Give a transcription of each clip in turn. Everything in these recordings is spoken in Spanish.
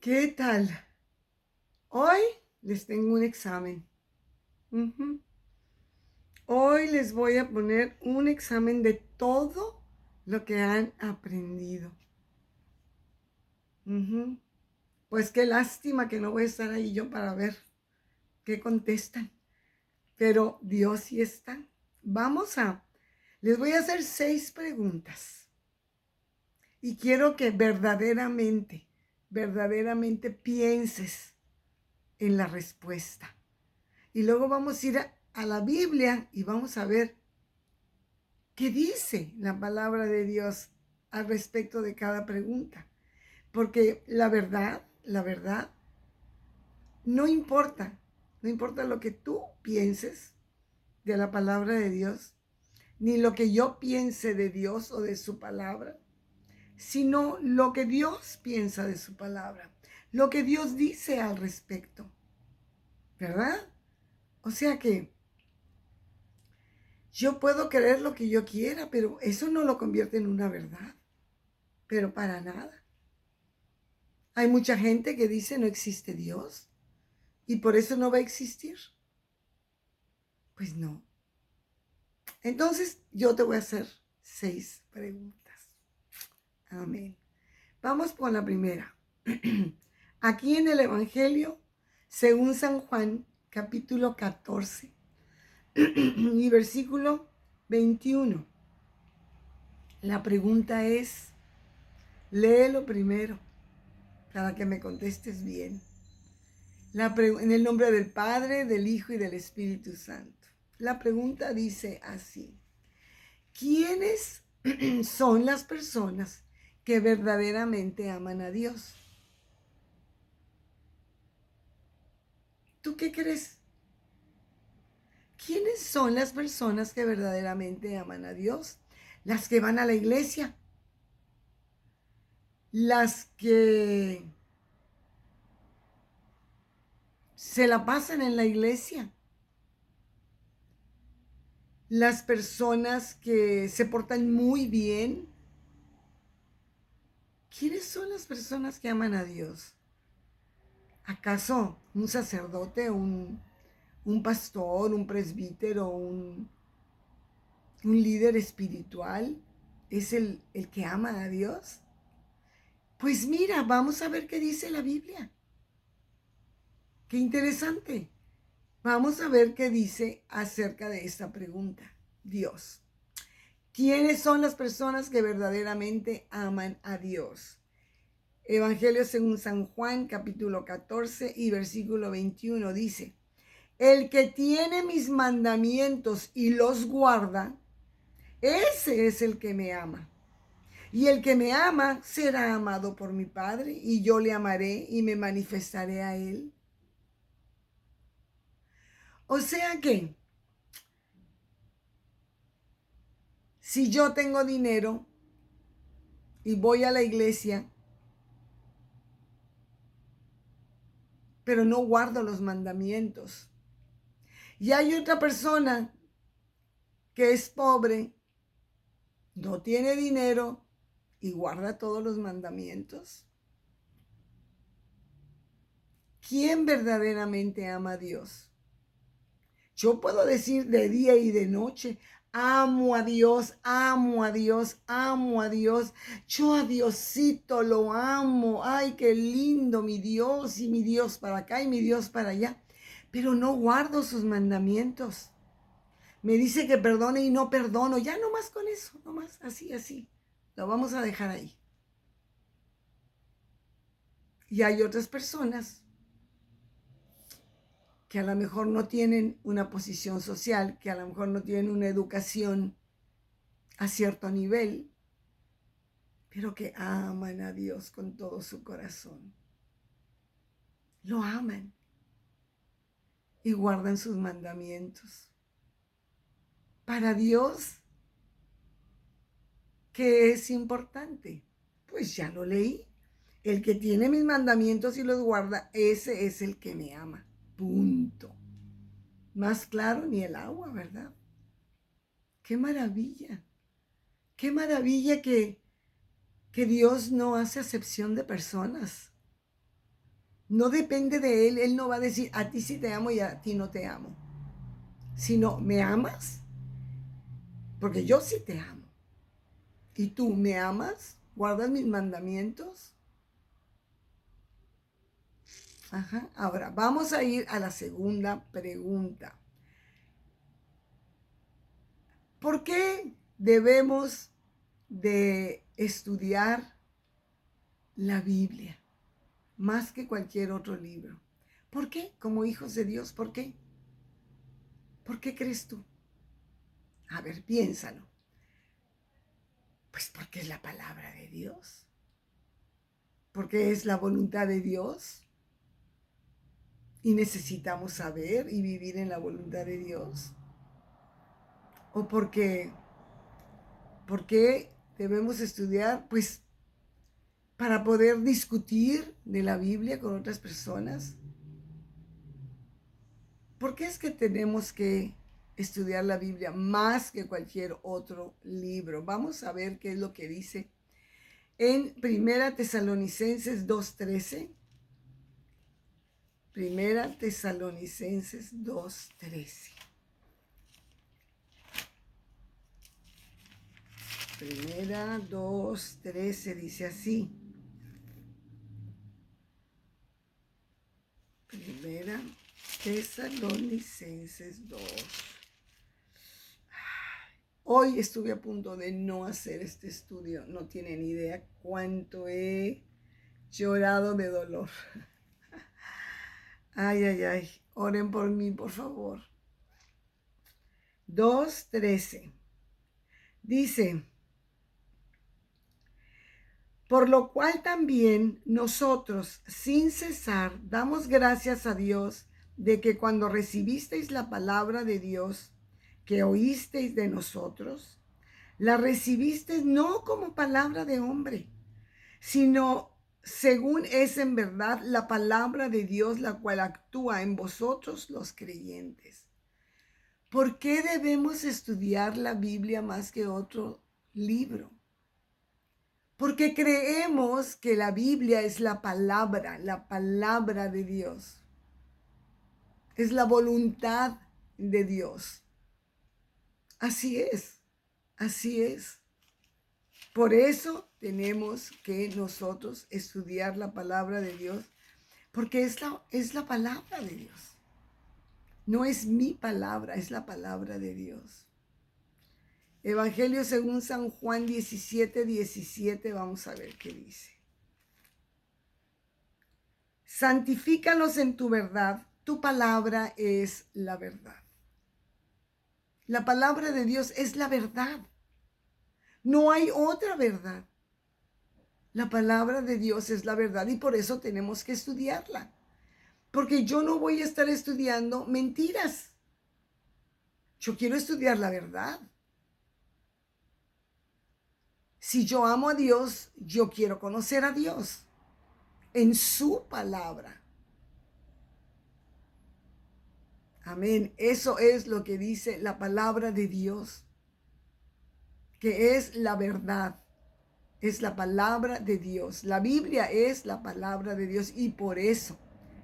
¿Qué tal? Hoy les tengo un examen. Ujú. Hoy les voy a poner un examen de todo lo que han aprendido. Ujú. Pues qué lástima que no voy a estar ahí yo para ver qué contestan. Pero Dios sí está. Les voy a hacer 6 preguntas. Y quiero que verdaderamente pienses en la respuesta. Y luego vamos a ir a la Biblia y vamos a ver qué dice la palabra de Dios al respecto de cada pregunta. Porque la verdad, no importa lo que tú pienses de la palabra de Dios, ni lo que yo piense de Dios o de su palabra, sino lo que Dios piensa de su palabra, lo que Dios dice al respecto, ¿verdad? O sea que yo puedo creer lo que yo quiera, pero eso no lo convierte en una verdad, pero para nada. Hay mucha gente que dice no existe Dios y por eso no va a existir. Pues no. Entonces yo te voy a hacer 6 preguntas. Amén. Vamos con la primera. Aquí en el Evangelio, según San Juan, capítulo 14 y versículo 21. La pregunta es, léelo primero para que me contestes bien. En el nombre del Padre, del Hijo y del Espíritu Santo. La pregunta dice así: ¿quiénes son las personas que verdaderamente aman a Dios? ¿Tú qué crees? ¿Quiénes son las personas que verdaderamente aman a Dios? Las que van a la iglesia, las que se la pasan en la iglesia, las personas que se portan muy bien. ¿Quiénes son las personas que aman a Dios? ¿Acaso un sacerdote, un pastor, un presbítero, un líder espiritual es el que ama a Dios? Pues mira, vamos a ver qué dice la Biblia. Qué interesante. Vamos a ver qué dice acerca de esta pregunta. Dios. ¿Quiénes son las personas que verdaderamente aman a Dios? Evangelio según San Juan, capítulo 14 y versículo 21 dice: el que tiene mis mandamientos y los guarda, ese es el que me ama. Y el que me ama será amado por mi Padre, y yo le amaré y me manifestaré a él. O sea que, si yo tengo dinero y voy a la iglesia, pero no guardo los mandamientos, y hay otra persona que es pobre, no tiene dinero y guarda todos los mandamientos, ¿quién verdaderamente ama a Dios? Yo puedo decir de día y de noche, amo a Dios, amo a Dios, amo a Dios. Yo a Diosito lo amo. Ay, qué lindo mi Dios, y mi Dios para acá y mi Dios para allá. Pero no guardo sus mandamientos. Me dice que perdone y no perdono. Ya no más con eso, no más, así, así. Lo vamos a dejar ahí. Y hay otras personas que a lo mejor no tienen una posición social, que a lo mejor no tienen una educación a cierto nivel, pero que aman a Dios con todo su corazón. Lo aman y guardan sus mandamientos. Para Dios, ¿qué es importante? Pues ya lo leí. El que tiene mis mandamientos y los guarda, ese es el que me ama. Punto. Más claro ni el agua, ¿verdad? Qué maravilla. Qué maravilla que Dios no hace acepción de personas. No depende de Él. Él no va a decir, a ti sí te amo y a ti no te amo. Sino, ¿me amas? Porque yo sí te amo. ¿Y tú me amas? ¿Guardas mis mandamientos? Ajá. Ahora, vamos a ir a la segunda pregunta. ¿Por qué debemos de estudiar la Biblia más que cualquier otro libro? ¿Por qué? Como hijos de Dios, ¿por qué? ¿Por qué crees tú? A ver, piénsalo. Pues porque es la palabra de Dios. Porque es la voluntad de Dios. Y necesitamos saber y vivir en la voluntad de Dios. ¿O porque debemos estudiar? Pues para poder discutir de la Biblia con otras personas. ¿Por qué es que tenemos que estudiar la Biblia más que cualquier otro libro? Vamos a ver qué es lo que dice en Primera Tesalonicenses 2:13. Primera Tesalonicenses 2:13. Primera 2:13 dice así. Primera Tesalonicenses 2. Hoy estuve a punto de no hacer este estudio. No tienen idea cuánto he llorado de dolor. Ay, ay, ay. Oren por mí, por favor. 2:13. Dice, por lo cual también nosotros, sin cesar, damos gracias a Dios de que cuando recibisteis la palabra de Dios que oísteis de nosotros, la recibisteis no como palabra de hombre, sino según es en verdad la palabra de Dios, la cual actúa en vosotros los creyentes. ¿Por qué debemos estudiar la Biblia más que otro libro? Porque creemos que la Biblia es la palabra de Dios. Es la voluntad de Dios. Así es, así es. Por eso tenemos que nosotros estudiar la palabra de Dios, porque es la palabra de Dios. No es mi palabra, es la palabra de Dios. Evangelio según San Juan 17:17, vamos a ver qué dice. Santifícalos en tu verdad, tu palabra es la verdad. La palabra de Dios es la verdad. No hay otra verdad. La palabra de Dios es la verdad y por eso tenemos que estudiarla. Porque yo no voy a estar estudiando mentiras. Yo quiero estudiar la verdad. Si yo amo a Dios, yo quiero conocer a Dios en su palabra. Amén. Eso es lo que dice la palabra de Dios, que es la verdad. Es la palabra de Dios. La Biblia es la palabra de Dios y por eso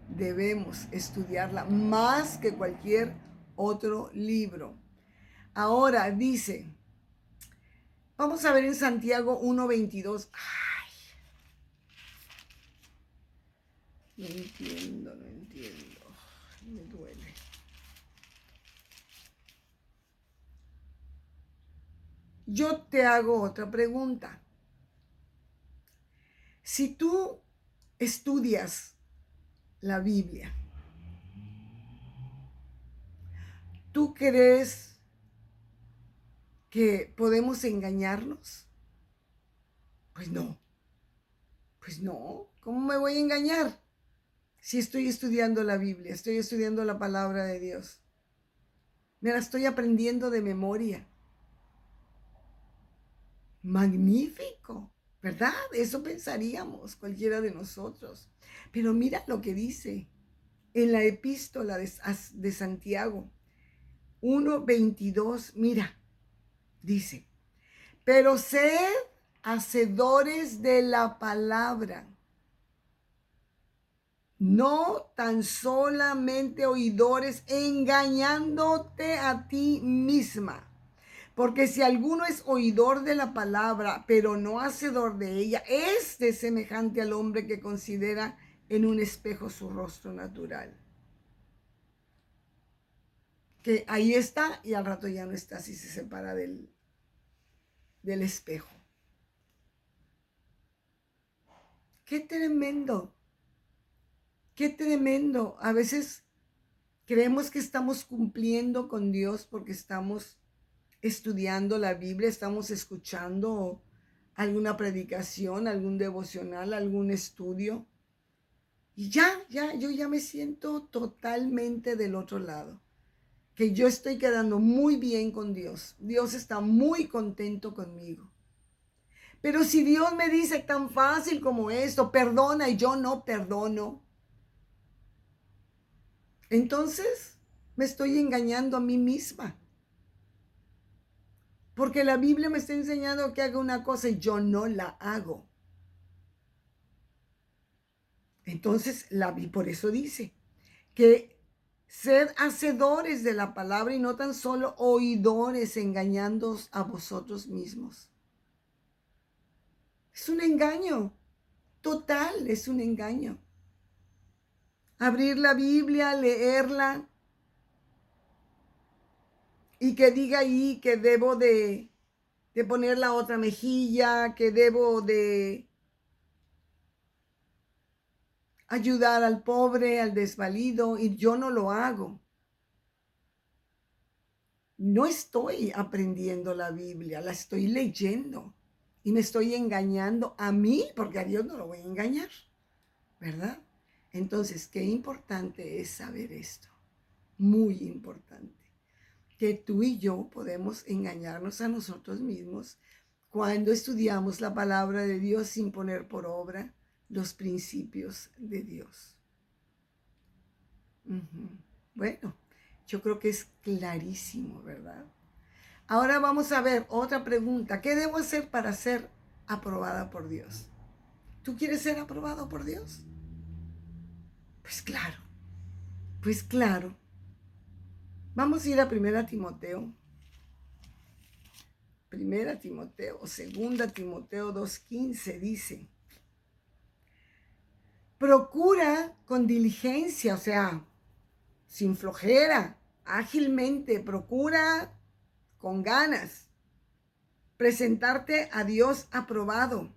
debemos estudiarla más que cualquier otro libro. Ahora dice, vamos a ver en Santiago 1:22. Ay, no entiendo. Me duele. Yo te hago otra pregunta. Si tú estudias la Biblia, ¿tú crees que podemos engañarnos? Pues no. Pues no. ¿Cómo me voy a engañar? Si estoy estudiando la Biblia, estoy estudiando la palabra de Dios. Me la estoy aprendiendo de memoria. Magnífico, ¿verdad? Eso pensaríamos cualquiera de nosotros. Pero mira lo que dice en la epístola de Santiago 1:22. Mira, dice, pero sed hacedores de la palabra no tan solamente oidores, engañándote a ti misma. Porque si alguno es oidor de la palabra, pero no hacedor de ella, es de semejante al hombre que considera en un espejo su rostro natural. Que ahí está y al rato ya no está, si se separa del espejo. ¡Qué tremendo! ¡Qué tremendo! A veces creemos que estamos cumpliendo con Dios porque estamos estudiando la Biblia, estamos escuchando alguna predicación, algún devocional, algún estudio. Y yo ya me siento totalmente del otro lado. Que yo estoy quedando muy bien con Dios. Dios está muy contento conmigo. Pero si Dios me dice tan fácil como esto, perdona y yo no perdono, entonces me estoy engañando a mí misma. Porque la Biblia me está enseñando que haga una cosa y yo no la hago. Entonces, por eso dice que sed hacedores de la palabra y no tan solo oidores, engañándoos a vosotros mismos. Es un engaño, total, es un engaño. Abrir la Biblia, leerla y que diga ahí que debo de poner la otra mejilla, que debo de ayudar al pobre, al desvalido, y yo no lo hago. No estoy aprendiendo la Biblia, la estoy leyendo y me estoy engañando a mí, porque a Dios no lo voy a engañar, ¿verdad? Entonces, qué importante es saber esto, muy importante, que tú y yo podemos engañarnos a nosotros mismos cuando estudiamos la palabra de Dios sin poner por obra los principios de Dios. Bueno, yo creo que es clarísimo, ¿verdad? Ahora vamos a ver otra pregunta. ¿Qué debo hacer para ser aprobada por Dios? ¿Tú quieres ser aprobado por Dios? Pues claro, pues claro. Vamos a ir a 1 Timoteo. 1 Timoteo o 2 Timoteo 2:15 dice: procura con diligencia, o sea, sin flojera, ágilmente, procura con ganas presentarte a Dios aprobado,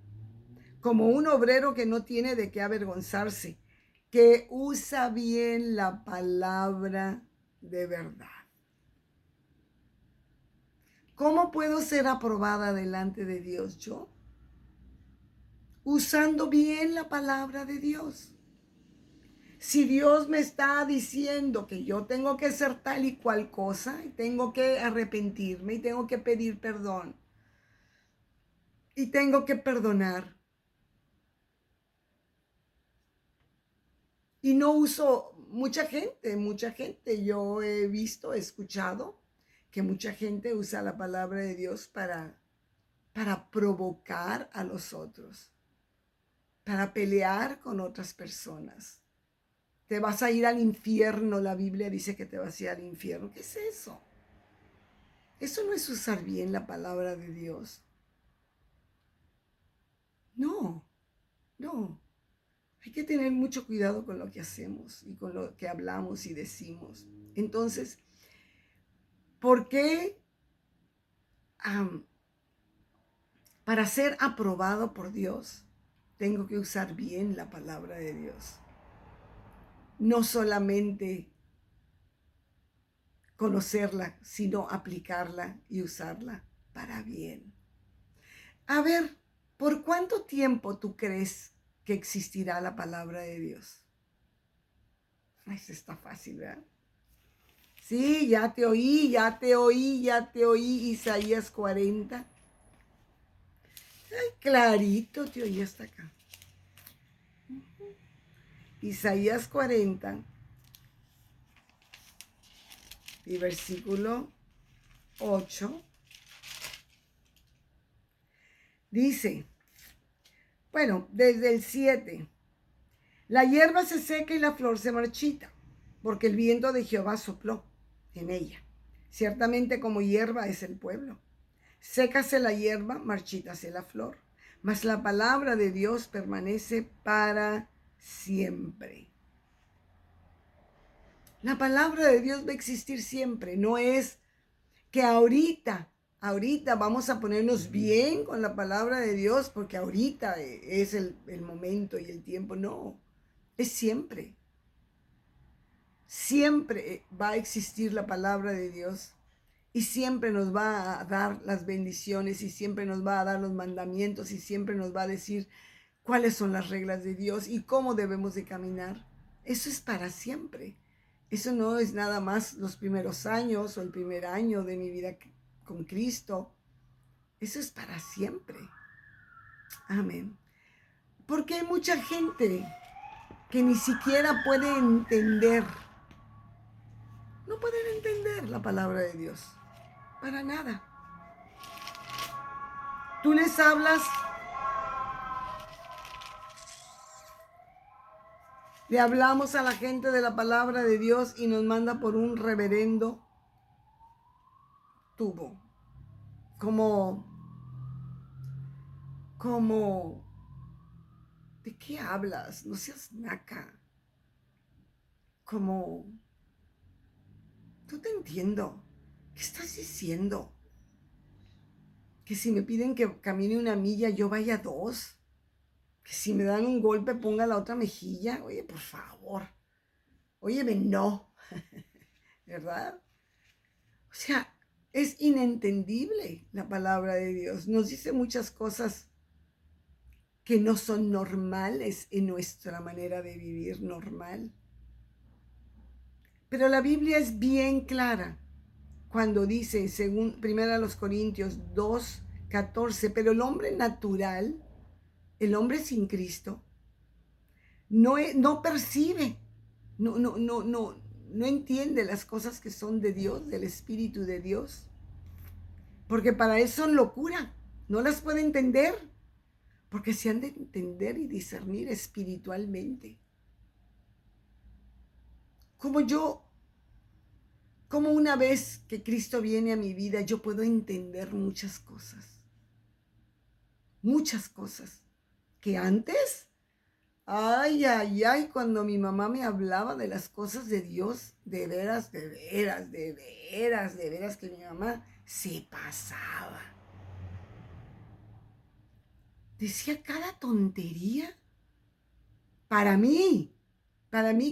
como un obrero que no tiene de qué avergonzarse, que usa bien la palabra de verdad. ¿Cómo puedo ser aprobada delante de Dios yo? Usando bien la palabra de Dios. Si Dios me está diciendo que yo tengo que ser tal y cual cosa, y tengo que arrepentirme, y tengo que pedir perdón, y tengo que perdonar, y no uso mucha gente, yo he visto, he escuchado que mucha gente usa la palabra de Dios para provocar a los otros, para pelear con otras personas. Te vas a ir al infierno, la Biblia dice que te vas a ir al infierno. ¿Qué es eso? Eso no es usar bien la palabra de Dios. No, no. Hay que tener mucho cuidado con lo que hacemos y con lo que hablamos y decimos. Entonces, ¿por qué para ser aprobado por Dios tengo que usar bien la palabra de Dios? No solamente conocerla, sino aplicarla y usarla para bien. A ver, ¿por cuánto tiempo tú crees que existirá la palabra de Dios? Eso está fácil, ¿verdad? Sí, ya te oí, Isaías 40. Ay, clarito te oí hasta acá. Isaías 40 y versículo 8. Dice, bueno, desde el 7. La hierba se seca y la flor se marchita, porque el viento de Jehová sopló en ella. Ciertamente como hierba es el pueblo. Sécase la hierba, marchítase la flor, mas la palabra de Dios permanece para siempre. La palabra de Dios va a existir siempre. No es que ahorita vamos a ponernos bien con la palabra de Dios porque ahorita es el momento y el tiempo. No, es siempre. Siempre va a existir la palabra de Dios y siempre nos va a dar las bendiciones y siempre nos va a dar los mandamientos y siempre nos va a decir cuáles son las reglas de Dios y cómo debemos de caminar. Eso es para siempre. Eso no es nada más los primeros años o el primer año de mi vida con Cristo. Eso es para siempre. Amén. Porque hay mucha gente que ni siquiera puede entender. No pueden entender la palabra de Dios. Para nada. Tú les hablas, le hablamos a la gente de la palabra de Dios y nos manda por un reverendo tubo. Como, ¿de qué hablas? No seas naca. Como, no te entiendo. ¿Qué estás diciendo? Que si me piden que camine una milla, yo vaya 2. Que si me dan un golpe, ponga la otra mejilla. Oye, por favor. Óyeme, no. ¿Verdad? O sea, es inentendible la palabra de Dios. Nos dice muchas cosas que no son normales en nuestra manera de vivir normal. Pero la Biblia es bien clara cuando dice, según 1 Corintios 2:14, pero el hombre natural, el hombre sin Cristo, no percibe, no entiende las cosas que son de Dios, del Espíritu de Dios. Porque para él son locura, no las puede entender, porque se han de entender y discernir espiritualmente. Como una vez que Cristo viene a mi vida, yo puedo entender muchas cosas que antes, cuando mi mamá me hablaba de las cosas de Dios, de veras que mi mamá se pasaba. Decía cada tontería. Para mí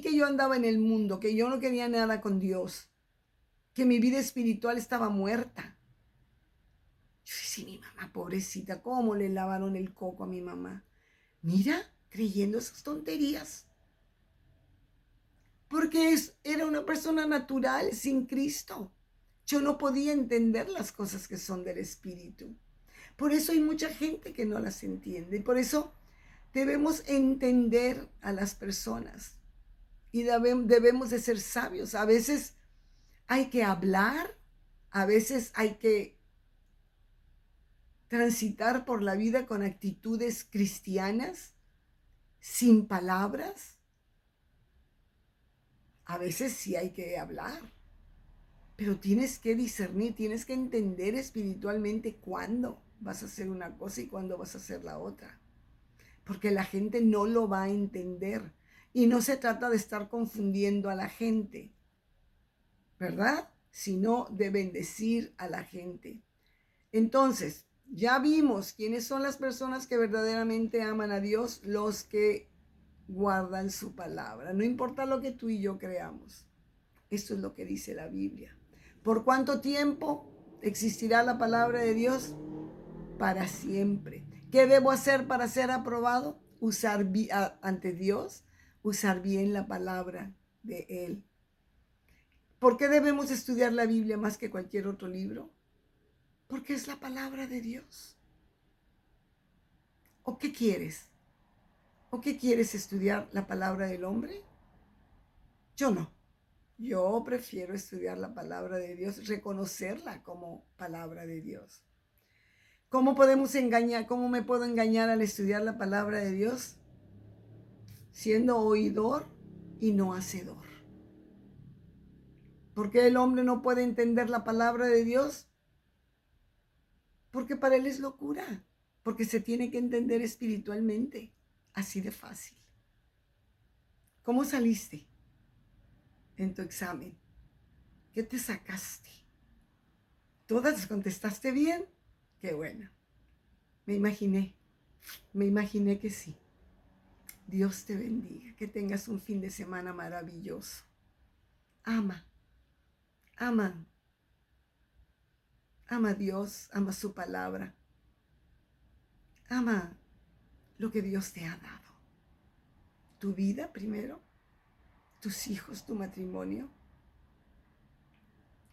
que yo andaba en el mundo, que yo no quería nada con Dios, que mi vida espiritual estaba muerta. Yo decía, mi mamá, pobrecita, ¿cómo le lavaron el coco a mi mamá? Mira, creyendo esas tonterías. Porque era una persona natural, sin Cristo. Yo no podía entender las cosas que son del Espíritu. Por eso hay mucha gente que no las entiende. Y por eso debemos entender a las personas. Y debemos de ser sabios. A veces hay que hablar, a veces hay que transitar por la vida con actitudes cristianas, sin palabras. A veces sí hay que hablar, pero tienes que discernir, tienes que entender espiritualmente cuándo vas a hacer una cosa y cuándo vas a hacer la otra. Porque la gente no lo va a entender. Y no se trata de estar confundiendo a la gente, ¿verdad? Sino de bendecir a la gente. Entonces, ya vimos quiénes son las personas que verdaderamente aman a Dios, los que guardan su palabra. No importa lo que tú y yo creamos. Esto es lo que dice la Biblia. ¿Por cuánto tiempo existirá la palabra de Dios? Para siempre. ¿Qué debo hacer para ser aprobado? Ante Dios, usar bien la palabra de Él. ¿Por qué debemos estudiar la Biblia más que cualquier otro libro? Porque es la palabra de Dios. ¿O qué quieres? ¿O qué quieres estudiar la palabra del hombre? Yo no. Yo prefiero estudiar la palabra de Dios, reconocerla como palabra de Dios. ¿Cómo podemos engañar? ¿Cómo me puedo engañar al estudiar la palabra de Dios? siendo oidor y no hacedor. ¿Por qué el hombre no puede entender la palabra de Dios? Porque para él es locura, porque se tiene que entender espiritualmente, así de fácil. ¿Cómo saliste en tu examen? ¿Qué te sacaste? ¿Todas contestaste bien? Qué bueno. Me imaginé que sí. Dios te bendiga, que tengas un fin de semana maravilloso. Ama, ama, ama a Dios, ama su palabra. Ama lo que Dios te ha dado. Tu vida primero, tus hijos, tu matrimonio,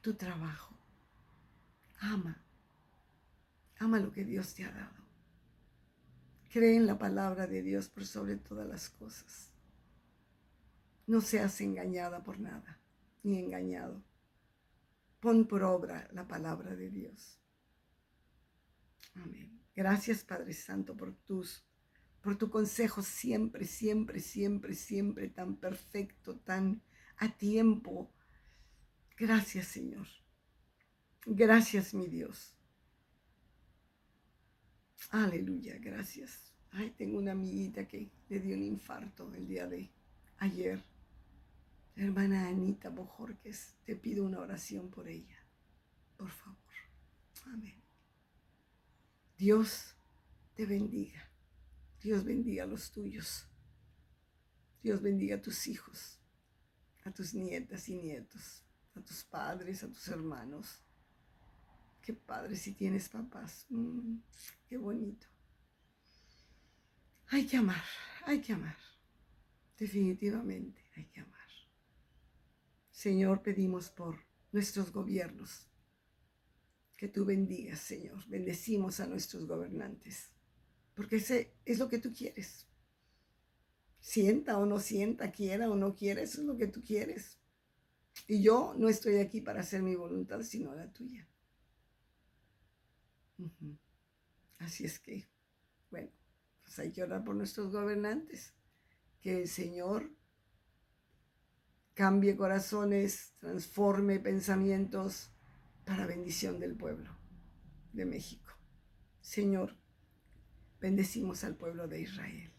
tu trabajo. Ama, ama lo que Dios te ha dado. Cree en la palabra de Dios por sobre todas las cosas. No seas engañada por nada, ni engañado. Pon por obra la palabra de Dios. Amén. Gracias, Padre Santo, por tu consejo siempre, siempre, siempre, siempre tan perfecto, tan a tiempo. Gracias, Señor. Gracias, mi Dios. Aleluya, gracias. Ay, tengo una amiguita que le dio un infarto el día de ayer. Hermana Anita Bojorques, te pido una oración por ella, por favor. Amén. Dios te bendiga. Dios bendiga a los tuyos. Dios bendiga a tus hijos, a tus nietas y nietos, a tus padres, a tus hermanos. Qué padre si tienes papás. Qué bonito. Hay que amar, hay que amar. Definitivamente hay que amar. Señor, pedimos por nuestros gobiernos. Que tú bendigas, Señor. Bendecimos a nuestros gobernantes. Porque ese es lo que tú quieres. Sienta o no sienta, quiera o no quiera, eso es lo que tú quieres. Y yo no estoy aquí para hacer mi voluntad, sino la tuya. Así es que, bueno, pues hay que orar por nuestros gobernantes. Que el Señor cambie corazones, transforme pensamientos para bendición del pueblo de México. Señor, bendecimos al pueblo de Israel.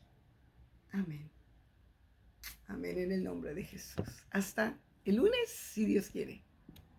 Amén. Amén en el nombre de Jesús. Hasta el lunes, si Dios quiere.